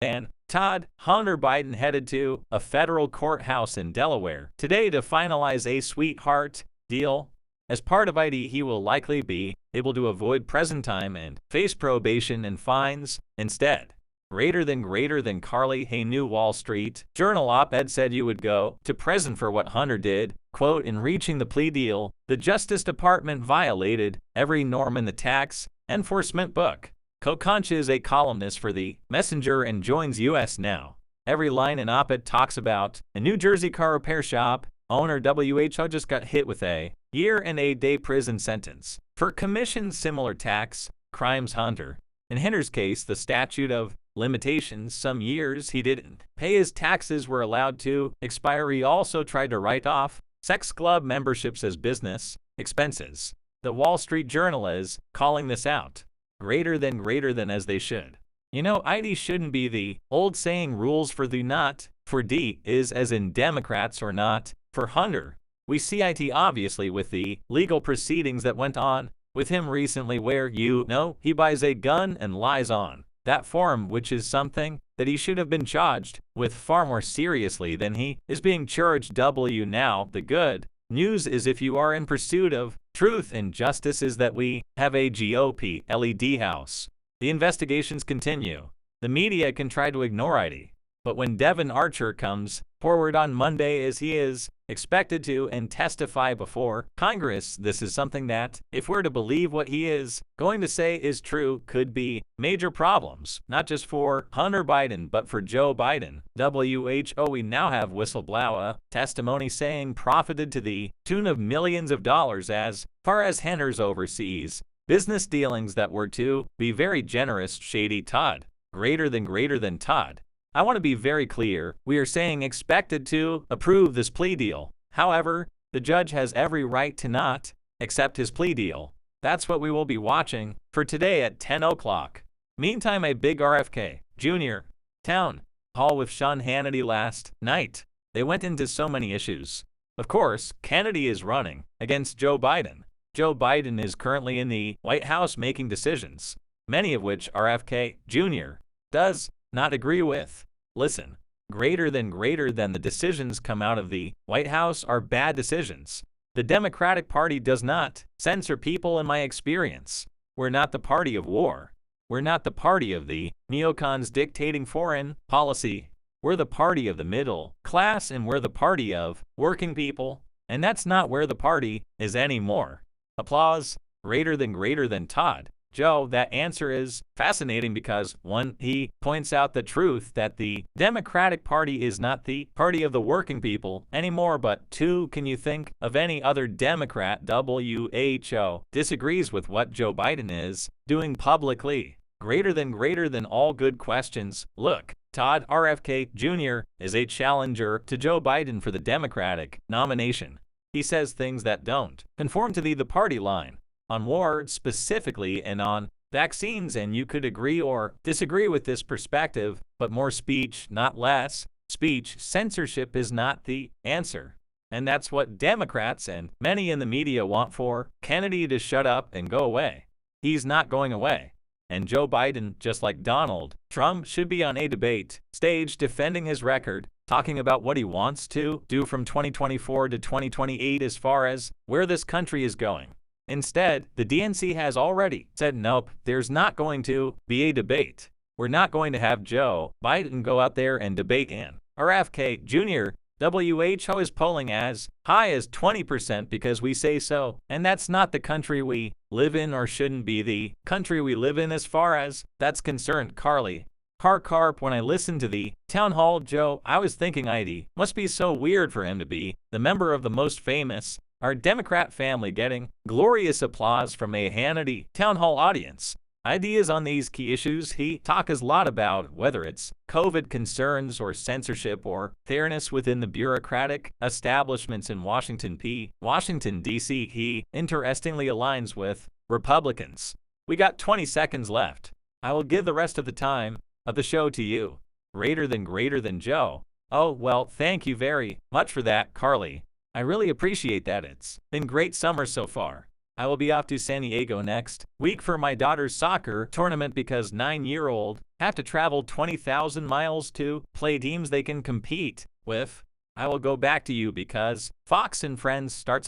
fan, Todd, Hunter Biden headed to a federal courthouse in Delaware today to finalize a sweetheart deal. As part of ID, he will likely be able to avoid prison time and face probation and fines instead. Greater than Carly, a New Wall Street Journal op-ed said you would go to prison for what Hunter did. Quote, in reaching the plea deal, the Justice Department violated every norm in the tax enforcement book. Joe Concha is a columnist for The Messenger and joins US Now. Every line in op-ed talks about a New Jersey car repair shop owner WHO just got hit with a year and a day prison sentence for commission similar tax crimes. Hunter. In Hunter's case, the statute of limitations, some years he didn't pay his taxes, were allowed to expire. He also tried to write off sex club memberships as business expenses. The Wall Street Journal is calling this out. Greater than as they should. You know, ID shouldn't be the old saying rules for the not for D is as in Democrats or not for Hunter. We see it obviously with the legal proceedings that went on with him recently, where he buys a gun and lies on that form, which is something that he should have been charged with far more seriously than he is being charged. Now, the good news is, if you are in pursuit of truth and justice, is that we have a GOP LED house. The investigations continue. The media can try to ignore ID, but when Devon Archer comes forward on Monday, as he is expected to, and testify before Congress, this is something that, if we're to believe what he is going to say is true, could be major problems, not just for Hunter Biden, but for Joe Biden. WHO, we now have whistleblower testimony saying profited to the tune of millions of dollars as far as Hunter's overseas business dealings that were, to be very generous, shady. Todd. Greater than Todd. I want to be very clear. We are saying expected to approve this plea deal. However, the judge has every right to not accept his plea deal. That's what we will be watching for today at 10 o'clock. Meantime, a big RFK Jr. town hall with Sean Hannity last night. They went into so many issues. Of course, Hannity is running against Joe Biden. Joe Biden is currently in the White House making decisions, many of which RFK Jr. does not agree with. Listen, greater than the decisions come out of the White House are bad decisions. The Democratic Party does not censor people, in my experience. We're not the party of war. We're not the party of the neocons dictating foreign policy. We're the party of the middle class, and we're the party of working people. And that's not where the party is anymore. Applause. Greater than Todd. Joe, that answer is fascinating because, one, he points out the truth that the Democratic Party is not the party of the working people anymore, but two, can you think of any other Democrat WHO disagrees with what Joe Biden is doing publicly? Greater than all good questions. Look, Todd, RFK Jr. is a challenger to Joe Biden for the Democratic nomination. He says things that don't conform to the party line. On war specifically, and on vaccines, and you could agree or disagree with this perspective, but more speech, not less. Speech censorship is not the answer. And that's what Democrats and many in the media want for Kennedy to shut up and go away. He's not going away. And Joe Biden, just like Donald Trump, should be on a debate stage defending his record, talking about what he wants to do from 2024 to 2028 as far as where this country is going. Instead, the DNC has already said nope, there's not going to be a debate. We're not going to have Joe Biden go out there and debate in RFK Jr. WHO is polling as high as 20% because we say so, and that's not the country we live in, or shouldn't be the country we live in as far as that's concerned. Carly. Carp, when I listened to the town hall Joe, I was thinking ID must be so weird for him to be the member of the most famous our Democrat family getting glorious applause from a Hannity town hall audience. Ideas on these key issues he talks a lot about, whether it's COVID concerns or censorship or fairness within the bureaucratic establishments in Washington, D.C. He interestingly aligns with Republicans. We got 20 seconds left. I will give the rest of the time of the show to you. Greater than Joe. Oh, well, thank you very much for that, Carly. I really appreciate that. It's been great summer so far. I will be off to San Diego next week for my daughter's soccer tournament because 9-year-old have to travel 20,000 miles to play teams they can compete with. I will go back to you because Fox and Friends starts